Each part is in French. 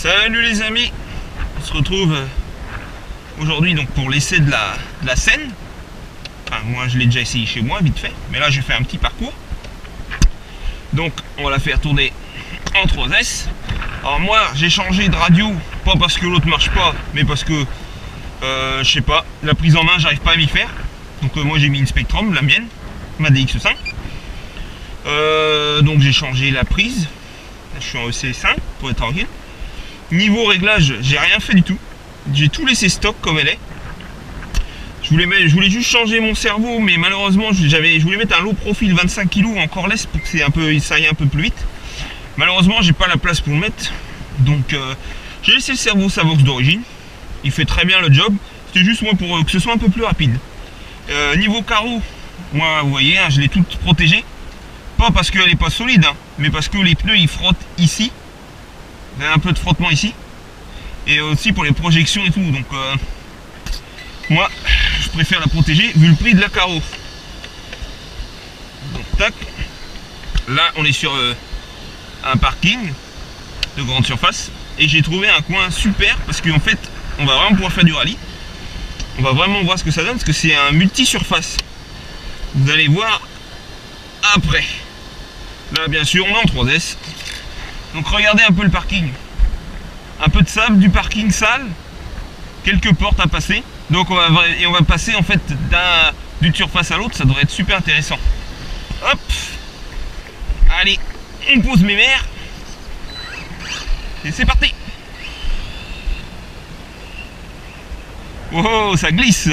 Salut les amis, on se retrouve aujourd'hui donc pour l'essai de la Seine. Enfin moi je l'ai déjà essayé chez moi vite fait, mais là je vais faire un petit parcours. Donc on va la faire tourner en 3S. Alors moi j'ai changé de radio, pas parce que l'autre marche pas, mais parce que je sais pas, la prise en main j'arrive pas à m'y faire. Donc moi j'ai mis une Spectrum, la mienne, ma DX5. Donc j'ai changé la prise. Là, je suis en EC5 pour être tranquille. Niveau réglage, j'ai rien fait du tout. J'ai tout laissé stock comme elle est. Je voulais juste changer mon cerveau, mais malheureusement je voulais mettre un low profil 25 kg en cordless pour que ça aille un peu plus vite. Malheureusement j'ai pas la place pour le mettre. Donc j'ai laissé le cerveau Savox d'origine. Il fait très bien le job. C'était juste moi pour que ce soit un peu plus rapide. Niveau carreau, moi vous voyez, hein, je l'ai toute protégée. Pas parce qu'elle n'est pas solide, hein, mais parce que les pneus ils frottent ici. Il y a un peu de frottement ici. Et aussi pour les projections et tout. Donc moi je préfère la protéger vu le prix de la carreau. Donc tac. Là on est sur un parking de grande surface. Et j'ai trouvé un coin super parce qu'en fait on va vraiment pouvoir faire du rallye. On va vraiment voir ce que ça donne parce que c'est un multi-surface. Vous allez voir après. Là bien sûr on est en 3S. Donc regardez un peu le parking. Un peu de sable, du parking sale, quelques portes à passer. Donc on va passer en fait d'une surface à l'autre, ça devrait être super intéressant. Hop. Allez, on pose mes mères. Et c'est parti. Oh, ça glisse.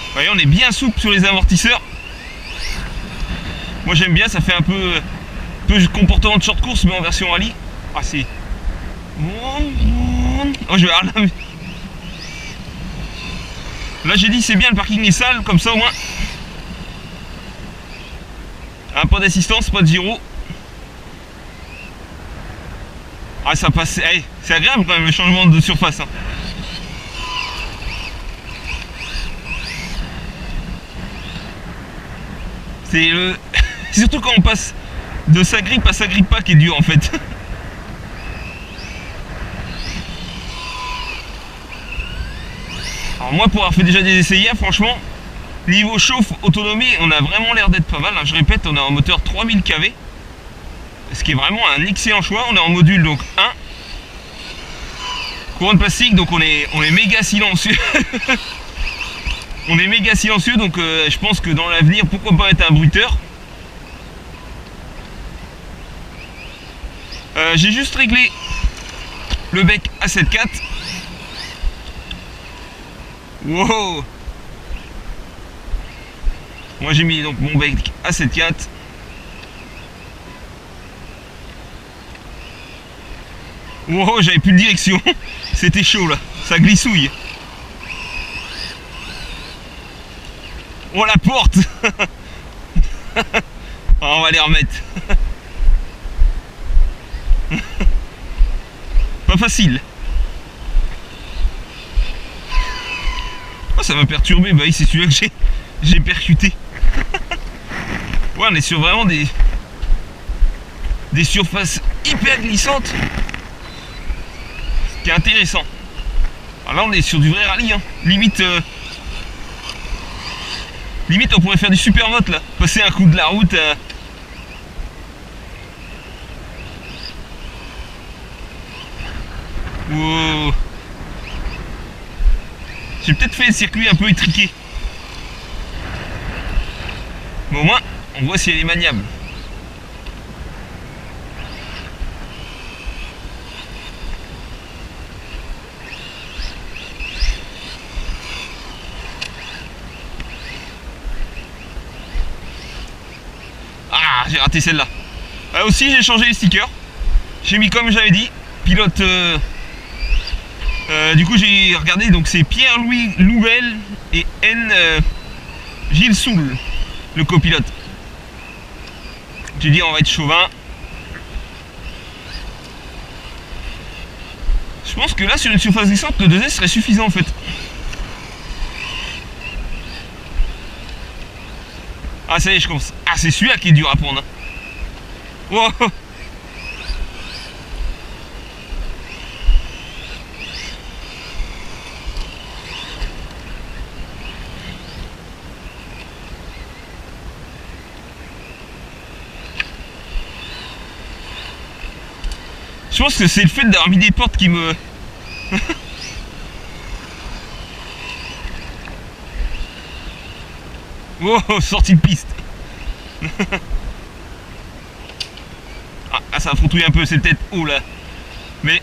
Vous voyez, on est bien souple sur les amortisseurs. Moi j'aime bien, ça fait un peu comportement de short course mais en version rallye. Ah c'est... Oh, je vais là. Là j'ai dit c'est bien, le parking est sale, comme ça au moins. Ah, pas d'assistance, pas de gyro. Ah ça passe, hey, c'est agréable quand même le changement de surface. Hein. C'est surtout quand on passe de sa grippe à sa grippe pas qui est dur en fait. Alors moi pour avoir fait déjà des essais hier, franchement, niveau chauffe, autonomie, on a vraiment l'air d'être pas mal. Je répète, on est en moteur 3000 kV. Ce qui est vraiment un excellent choix. On est en module donc 1. Courant de plastique, donc on est méga silencieux. On est méga silencieux, donc je pense que dans l'avenir, pourquoi pas être un bruiteur. J'ai juste réglé le bec à 7.4. Wow. Moi j'ai mis donc mon bec à 7.4. Wow, j'avais plus de direction. C'était chaud là, ça glissouille. Oh la porte. On va les remettre. Pas facile. Oh, ça m'a perturbé, bah oui c'est celui-là que j'ai percuté. Ouais, on est sur vraiment des surfaces hyper glissantes. Ce qui est intéressant. Alors là on est sur du vrai rallye, hein. Limite on pourrait faire du super mote là, passer un coup de la route. Wow. J'ai peut-être fait le circuit un peu étriqué. Mais au moins on voit si elle est maniable. Ah, j'ai raté celle-là. Aussi j'ai changé les stickers. J'ai mis comme j'avais dit, pilote. Du coup j'ai regardé, donc c'est Pierre-Louis Louvel et N. Gilles Soul, le copilote. J'ai dit on va être chauvin. Je pense que là sur une surface glissante le 2S serait suffisant en fait. Ah ça y est, je commence. Ah c'est celui-là qui est dur à prendre. Wow. Je pense que c'est le fait d'avoir mis des portes qui me... Wow, sortie de piste. Ah, ça a frontouillé un peu, c'est peut-être haut là. Mais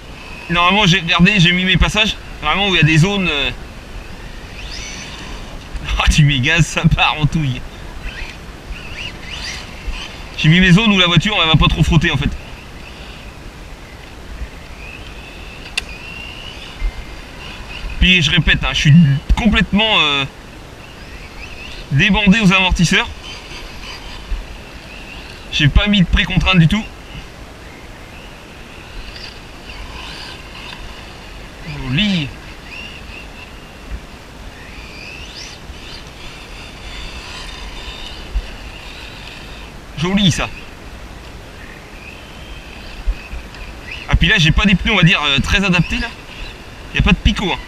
normalement j'ai regardé, j'ai mis mes passages, vraiment où il y a des zones... Ah tu mets gaz, ça part en touille. J'ai mis mes zones où la voiture elle va pas trop frotter en fait. Puis je répète, hein, je suis complètement débandé aux amortisseurs. J'ai pas mis de précontrainte du tout. Joli. Joli ça. Ah puis là j'ai pas des pneus on va dire très adaptés là. Il n'y a pas de picot. Hein.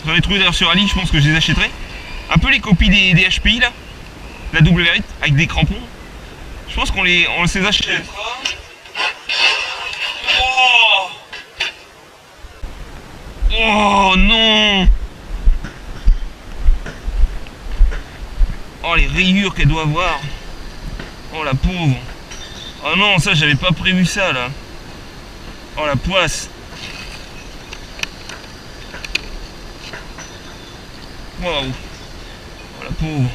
J'en ai trouvé d'ailleurs sur Ali, je pense que je les achèterai. Un peu les copies des HPI là. La double vérite avec des crampons. Je pense qu'on les achètera. Oh, oh non. Oh les rayures qu'elle doit avoir. Oh la pauvre. Oh non, ça j'avais pas prévu ça là. Oh la poisse. Waouh. Oh la pauvre.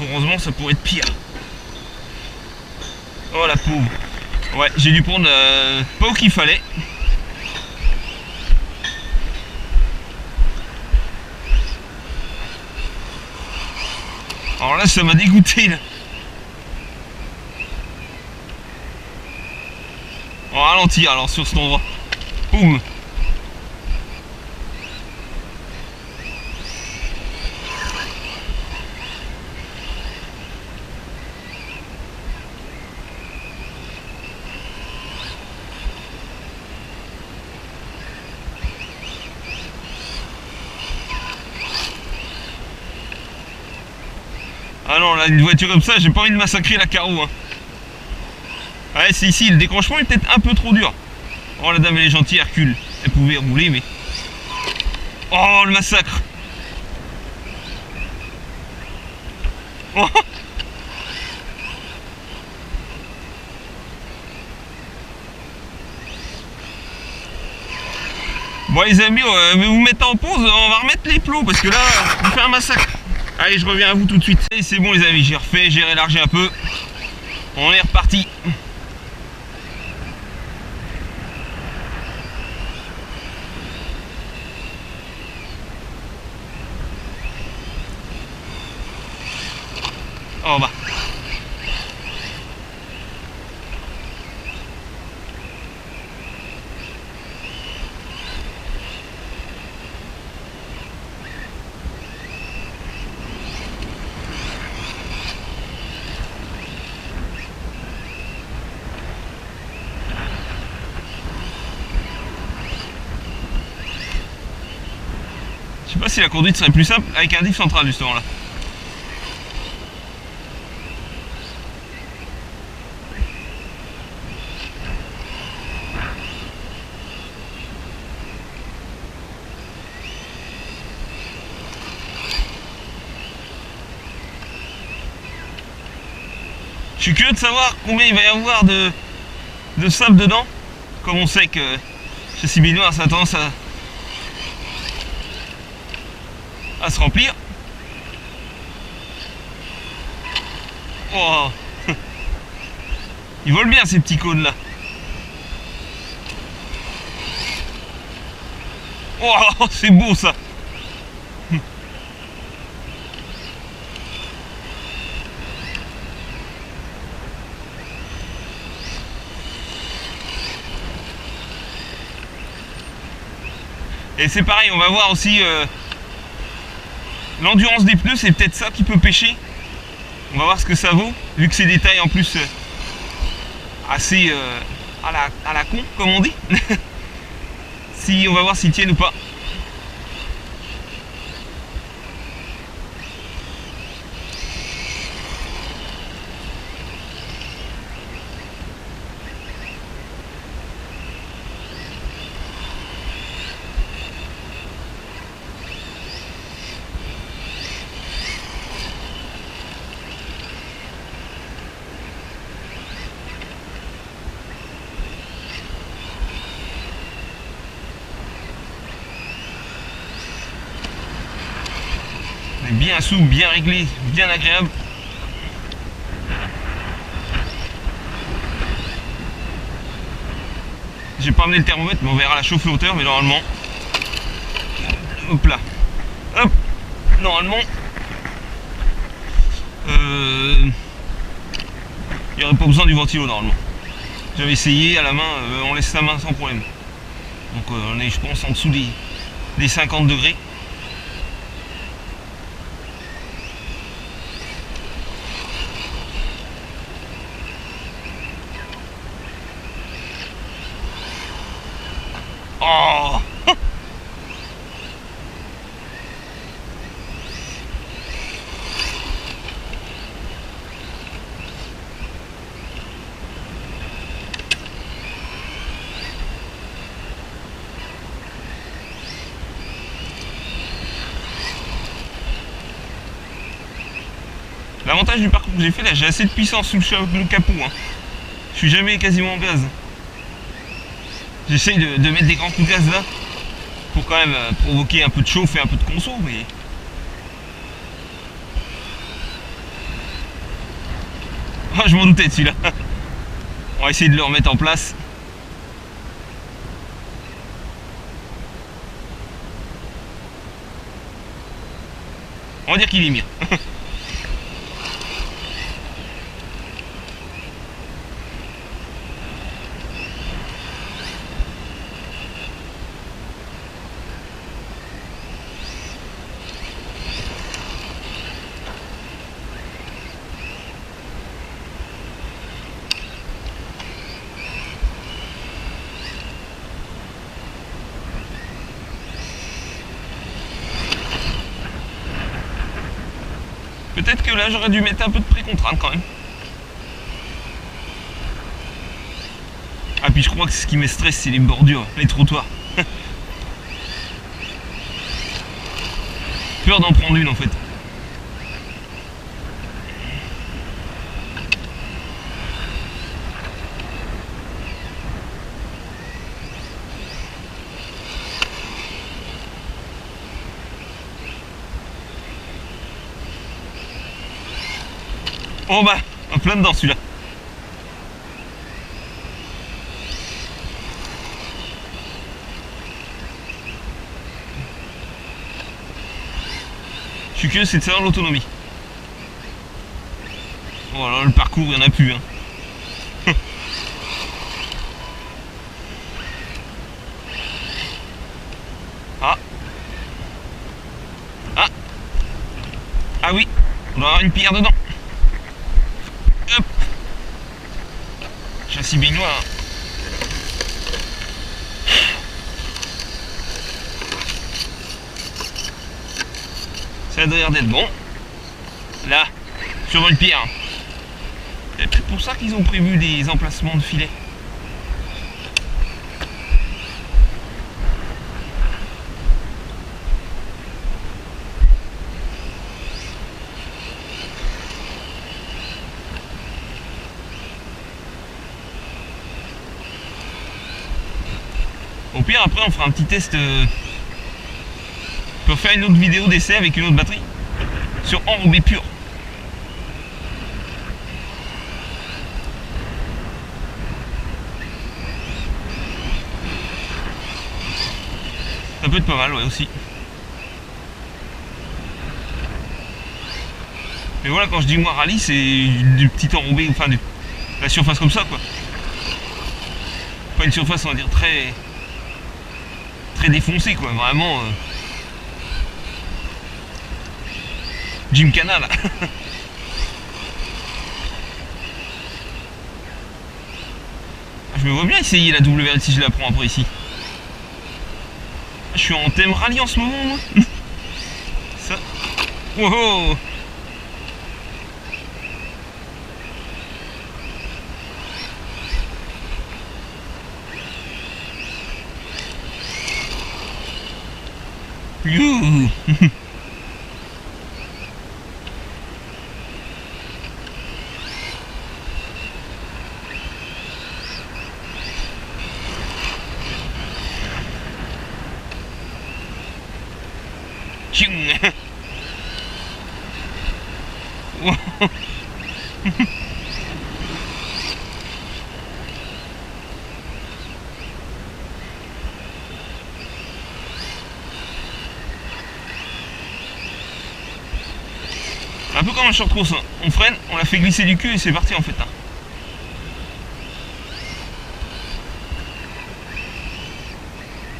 Heureusement ça pourrait être pire. Oh la pauvre. Ouais, j'ai dû prendre pas où qu'il fallait. Alors là ça m'a dégoûté là. On va ralentir alors sur cet endroit. Boum. Ah non, là, une voiture comme ça, j'ai pas envie de massacrer la carreau. Hein. Ouais, c'est ici, le décrochement est peut-être un peu trop dur. Oh, la dame, elle est gentille, Hercule. Elle pouvait rouler, mais... Oh, le massacre. Oh. Bon, les amis, je vais vous mettre en pause. On va remettre les plots, parce que là, on fait un massacre. Allez, je reviens à vous tout de suite. Et c'est bon les amis, j'ai refait, j'ai élargi un peu. On est reparti. Oh bah. Je sais pas si la conduite serait plus simple avec un diff central justement là. Je suis curieux de savoir combien il va y avoir de sable dedans. Comme on sait que chez Sibinois ça a tendance à se remplir. Oh. Ils volent bien ces petits cônes là. Oh, c'est beau ça. Et c'est pareil, on va voir aussi l'endurance des pneus, c'est peut-être ça qui peut pêcher. On va voir ce que ça vaut, vu que c'est des tailles en plus assez à la con, comme on dit. Si on va voir s'ils tiennent ou pas. Bien souple, bien réglé, bien agréable. J'ai pas amené le thermomètre, mais on verra la chauffe hauteur, mais normalement. Hop là. Hop. Normalement. Il n'y aurait pas besoin du ventilo normalement. J'avais essayé à la main, on laisse la main sans problème. Donc on est, je pense, en dessous des 50 degrés. Oh. L'avantage du parcours que j'ai fait là, j'ai assez de puissance sous le capot. Hein. Je suis jamais quasiment en gaz. J'essaye de mettre des grands coups de gaz là pour quand même provoquer un peu de chauffe et un peu de conso, mais oh, je m'en doutais de celui-là. On va essayer de le remettre en place. On va dire qu'il est bien. Peut-être que là j'aurais dû mettre un peu de précontrainte quand même. Ah puis je crois que ce qui me stresse c'est les bordures, les trottoirs. Peur d'en prendre une en fait. Oh bah, en plein dedans celui-là. Je suis curieux, c'est de savoir l'autonomie. Oh là, le parcours, il n'y en a plus. Hein. Ah. Ah. Ah oui, on doit avoir une pierre dedans. Hop. Châssis baignoire. Ça a l'air d'être bon. Là, sur une pierre. C'est peut-être pour ça qu'ils ont prévu des emplacements de filets. Au pire, après, on fera un petit test. On peut faire une autre vidéo d'essai avec une autre batterie sur enrobé pur. Ça peut être pas mal, ouais, aussi. Mais voilà, quand je dis moi rallye, c'est du petit enrobé, enfin de la surface comme ça, quoi. Pas une surface, on va dire, très défoncée, quoi. Vraiment. Gymkhana là. Je me vois bien essayer la WRX si je la prends après ici. Je suis en thème rallye en ce moment moi. Ça. Wow. Youhou. Tchoum. Wow. Un peu comme un short course, hein. On freine, on la fait glisser du cul et c'est parti en fait. Hein.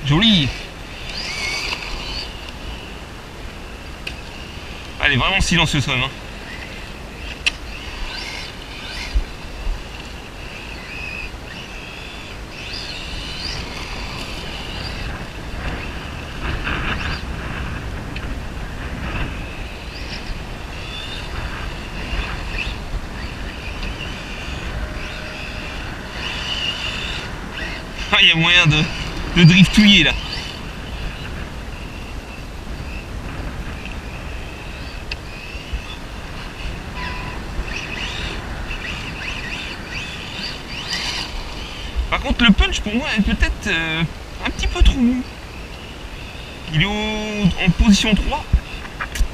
Joli. Elle est vraiment silencieuse quand même. Hein. Ah, il y a moyen de driftouiller là. Par contre, le punch pour moi est peut-être un petit peu trop mou. Il est en position 3.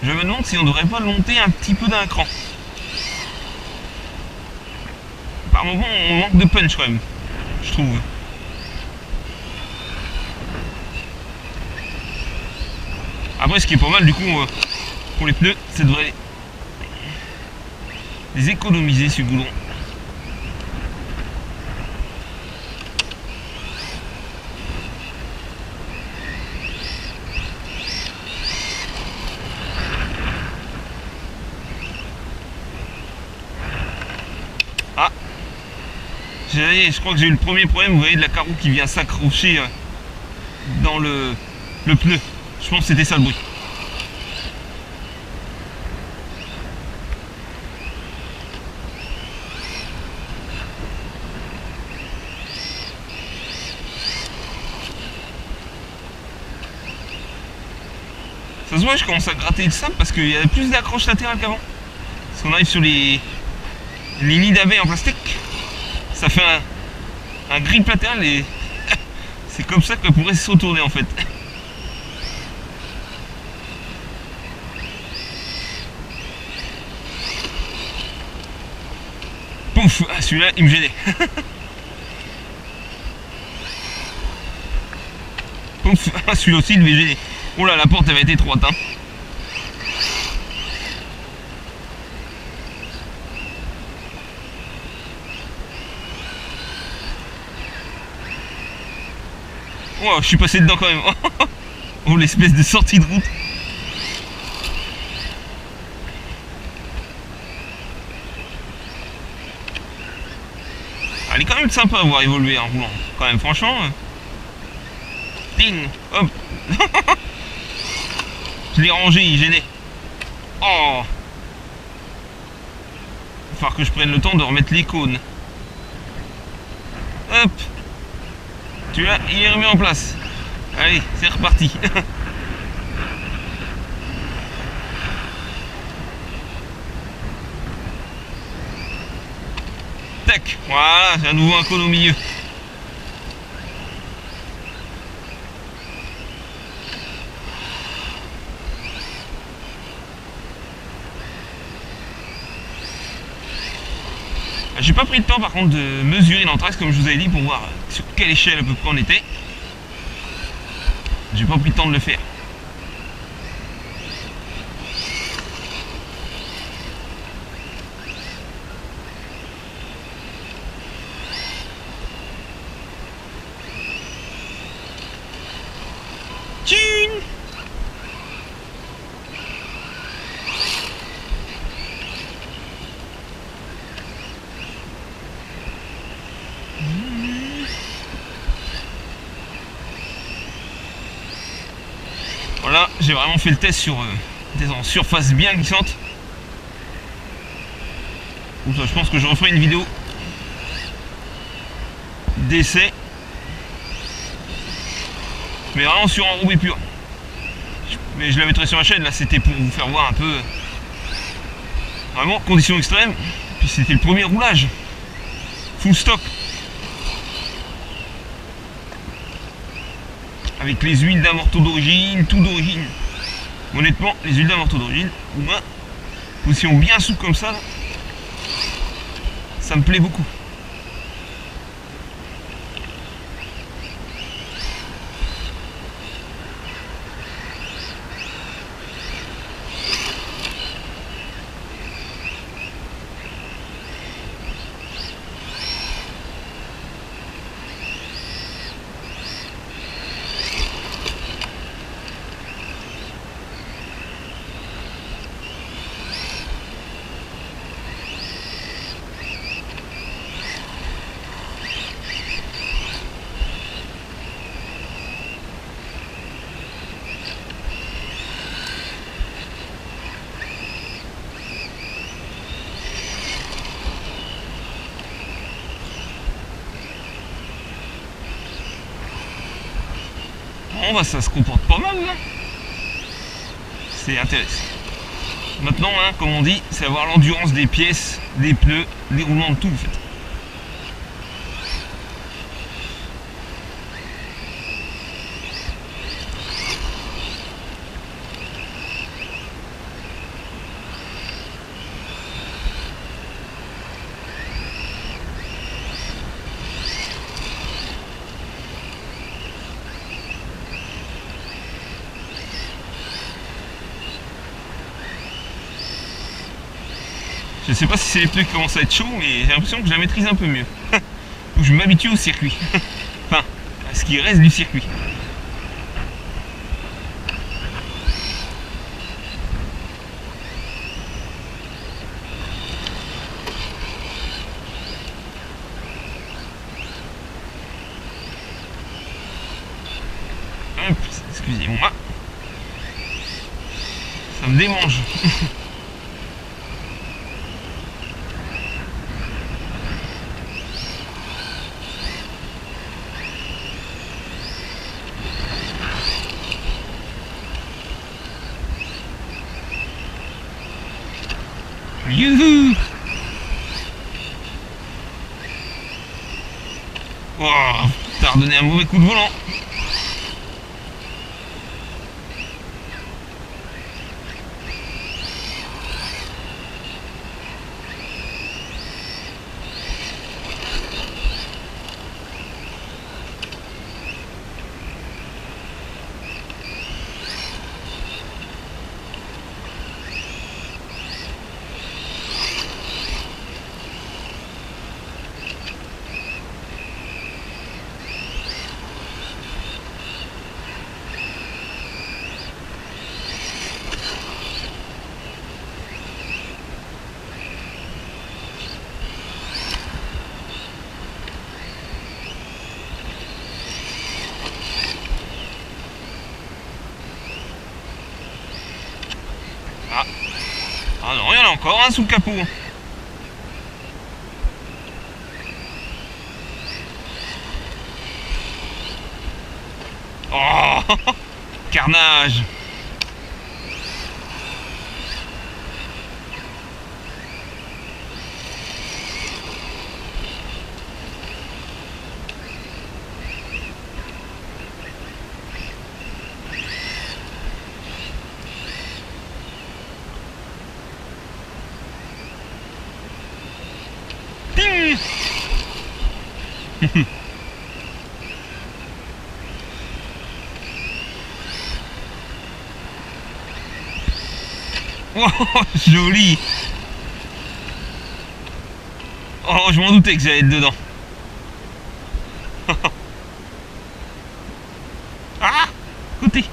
Je me demande si on ne devrait pas le monter un petit peu d'un cran. Par moment, on manque de punch quand même, je trouve. Après, ce qui est pas mal du coup pour les pneus, ça devrait les économiser ce goudron. Ah, je crois que j'ai eu le premier problème, vous voyez, de la carreau qui vient s'accrocher dans le pneu. Je pense que c'était ça le bruit. Ça se voit, je commence à gratter le sable parce qu'il y a plus d'accroches latérales qu'avant. Parce qu'on arrive sur les nids d'abeilles en plastique. Ça fait un grip latéral et c'est comme ça qu'on pourrait se retourner en fait. Pouf, ah, celui-là il me gênait. Pouf, ah, celui-là aussi il me gênait. Oh là, la porte avait été étroite. Hein. Oh, je suis passé dedans quand même. Oh, l'espèce de sortie de route. Elle est quand même sympa à voir évoluer en roulant. Quand même, franchement. Ding, hop. Je l'ai rangé, il gênait. Oh. Il va falloir que je prenne le temps de remettre les cônes. Hop. Tu l'as, il est remis en place. Allez, c'est reparti. Tac, voilà, j'ai à nouveau un cône au milieu. J'ai pas pris le temps par contre de mesurer l'entraxe comme je vous avais dit pour voir sur quelle échelle à peu près on était. J'ai pas pris le temps de le faire. Tchine. j'ai vraiment fait le test sur des en surface bien glissante. Donc je pense que je referai une vidéo d'essai, mais vraiment sur enrobé pur. Mais je la mettrai sur la chaîne, là c'était pour vous faire voir un peu vraiment conditions extrêmes. Puis c'était le premier roulage full stock avec les huiles d'amorto d'origine, tout d'origine. Honnêtement, les huiles d'amorto d'origine, moi, position bien souple comme ça, là, ça me plaît beaucoup. Bon bah ça se comporte pas mal là. C'est intéressant. Maintenant, hein, comme on dit, c'est avoir l'endurance des pièces, des pneus, des roulements de tout en fait. Je sais pas si c'est les pneus qui commencent à être chauds, mais j'ai l'impression que je la maîtrise un peu mieux. Ou je m'habitue au circuit. Enfin, à ce qui reste du circuit. Hop, excusez-moi. Ça me démange. Youhou! Oh, t'as redonné un mauvais coup de volant. Ah non, il y en a encore un sous le capot. Oh, carnage. Ting. Oh, joli. Oh, je m'en doutais que j'allais être dedans. Ah, côté.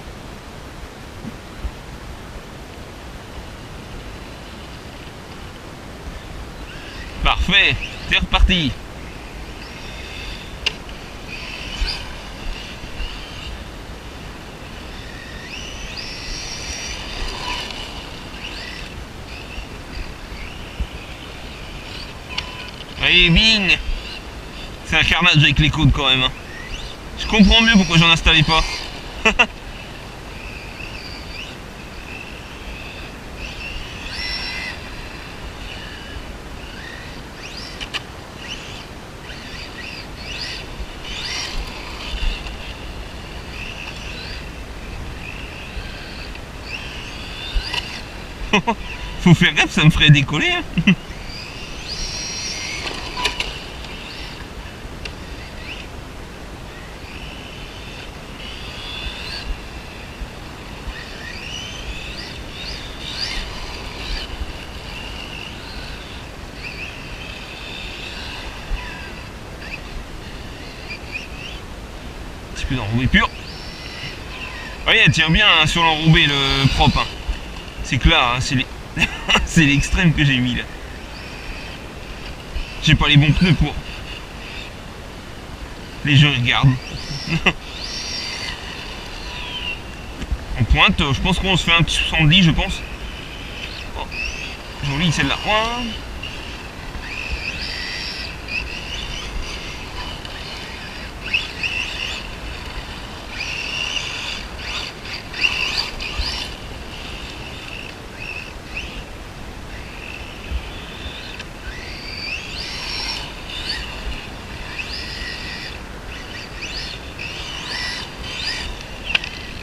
Parfait, c'est reparti. Allez, bing. C'est un carnage avec les cônes quand même. Hein. Je comprends mieux pourquoi j'en installais pas. Faut faire gaffe, ça me ferait décoller. Hein. Un petit peu d'enrobé pur. Oui, elle tient bien hein, sur l'enrobé le propre. Hein. C'est clair, hein, c'est les... c'est l'extrême que j'ai mis là. J'ai pas les bons pneus pour. Les gens regardent. En pointe, je pense qu'on se fait un petit 70, je pense. Oh, jolie celle-là. Ouais.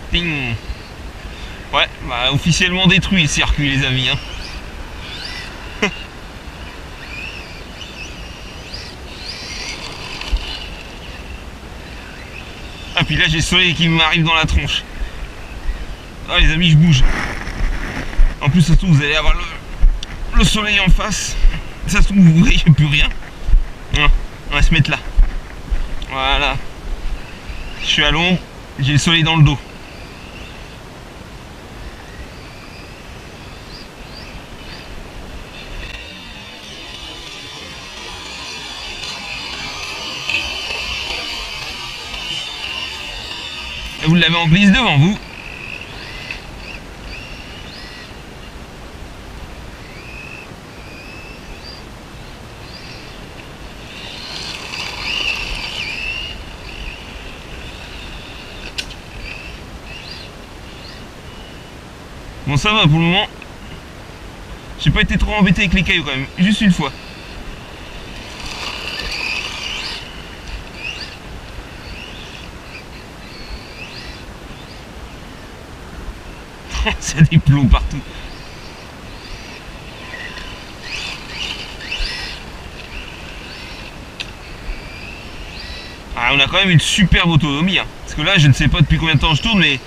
Ping. Ouais, bah officiellement détruit le circuit les amis. Hein. Ah puis là j'ai le soleil qui m'arrive dans la tronche. Ah les amis je bouge. En plus ça se trouve vous allez avoir le soleil en face. Ça se trouve vous voyez plus rien. On va se mettre là. Voilà. Je suis à l'ombre, j'ai le soleil dans le dos. Vous l'avez en glisse devant vous. Bon ça va pour le moment. J'ai pas été trop embêté avec les cailloux quand même. Juste une fois. Ça a des plombs partout. Ah, on a quand même une superbe autonomie. Hein. Parce que là, je ne sais pas depuis combien de temps je tourne, mais...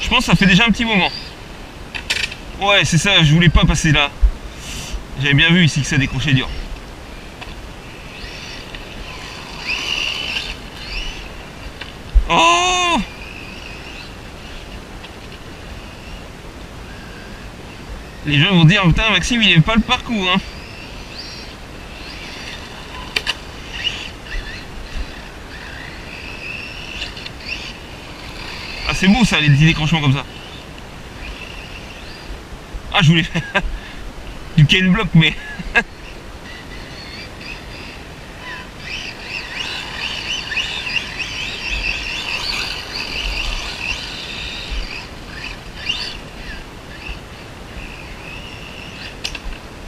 Je pense que ça fait déjà un petit moment. Ouais, c'est ça, je voulais pas passer là. J'avais bien vu ici que ça décrochait dur. Oh! Les gens vont dire, putain, Maxime, il aime pas le parcours, hein. Ah, c'est beau ça, les petits décrochements comme ça. Ah, je voulais faire du cane block, mais...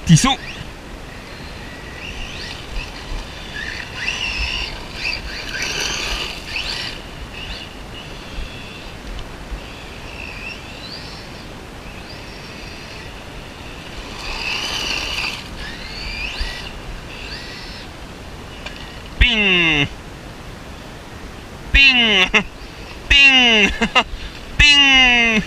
Petit saut. Ping. Ping. Ping. Ping.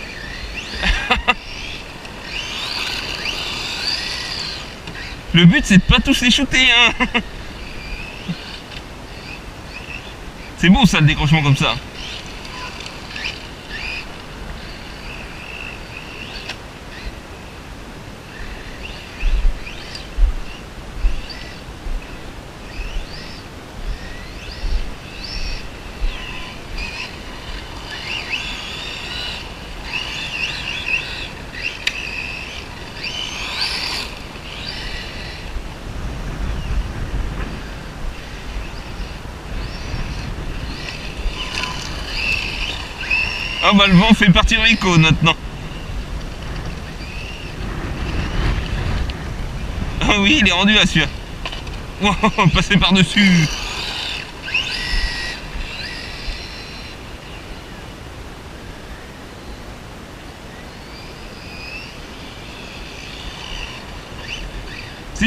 Le but c'est de pas tous les shooter hein. C'est beau ça le décrochement comme ça. Ah bah le vent fait partir les cônes maintenant. Ah oui, il est rendu là celui-là. Wow, passer par-dessus.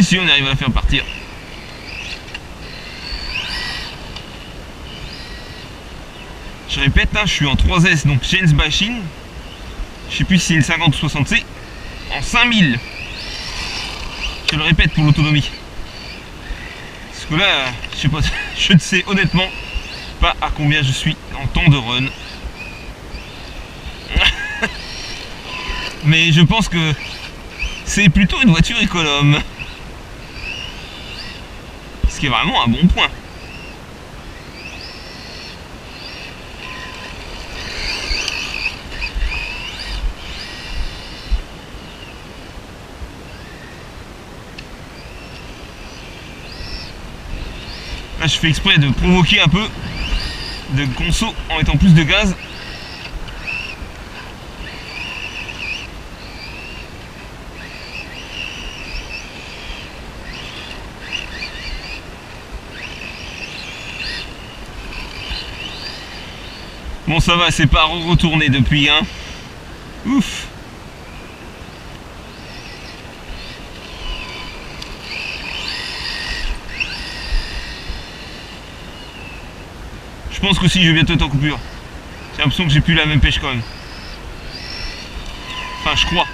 Si, on arrive à la faire partir. Je répète, hein, je suis en 3S, donc Jens Bachine. Je sais plus si c'est le 50 ou 60C. En 5000. Je le répète pour l'autonomie. Parce que là, je sais pas, je ne sais honnêtement pas à combien je suis en temps de run. Mais je pense que c'est plutôt une voiture économe. Ce qui est vraiment un bon point. Là, je fais exprès de provoquer un peu de conso en mettant plus de gaz. Bon, ça va, c'est pas retourné depuis, hein. Ouf. Je pense que si je vais bientôt être en coupure. J'ai l'impression que j'ai plus la même pêche quand même. Enfin, je crois.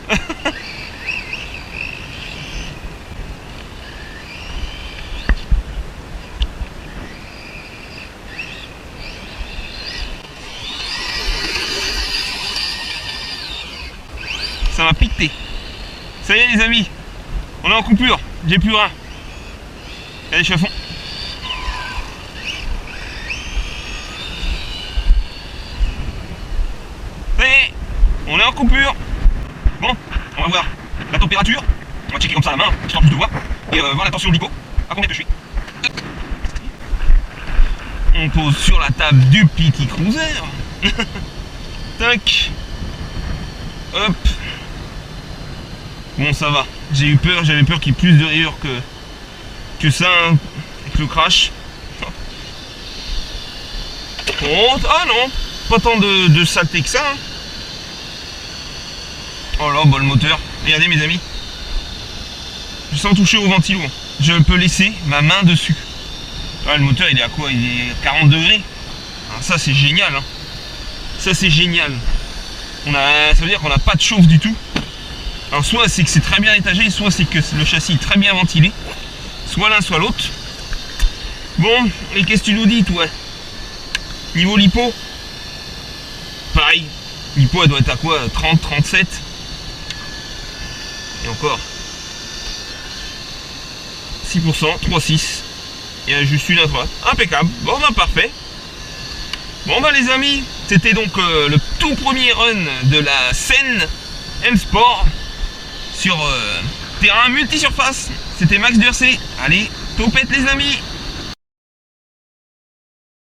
Ça m'a piqué. Ça y est les amis, on est en coupure, j'ai plus rien. Allez, je suis à fond. Ça y est, on est en coupure. Bon, on va voir la température. On va checker comme ça à la main, histoire plus de voir. Et voir la tension de l'hypo. À combien que je suis. On pose sur la table du petit cruiser. Tac. Hop. Bon, ça va. J'ai eu peur, j'avais peur qu'il y ait plus de rayures que ça, hein, avec le crash. Oh, ah non, pas tant de saleté que ça. Hein. Oh là, bah le moteur. Regardez mes amis. Sans toucher au ventilo. Je peux laisser ma main dessus. Ah, le moteur il est à quoi? Il est à 40 degrés. Alors, ça c'est génial. Hein. Ça c'est génial. Ça veut dire qu'on n'a pas de chauffe du tout. Alors soit c'est que c'est très bien étagé, soit c'est que le châssis est très bien ventilé. Soit l'un, soit l'autre. Bon, et qu'est-ce que tu nous dis toi? Niveau lipo, pareil. Lipo elle doit être à quoi? 30, 37. Et encore 6%, 3,6. Et juste une à droite. Impeccable. Bon bah parfait. Bon bah les amis, c'était donc le tout premier run de la Seine M-Sport sur terrain multi-surface. C'était Max Durcé. Allez, topette les amis.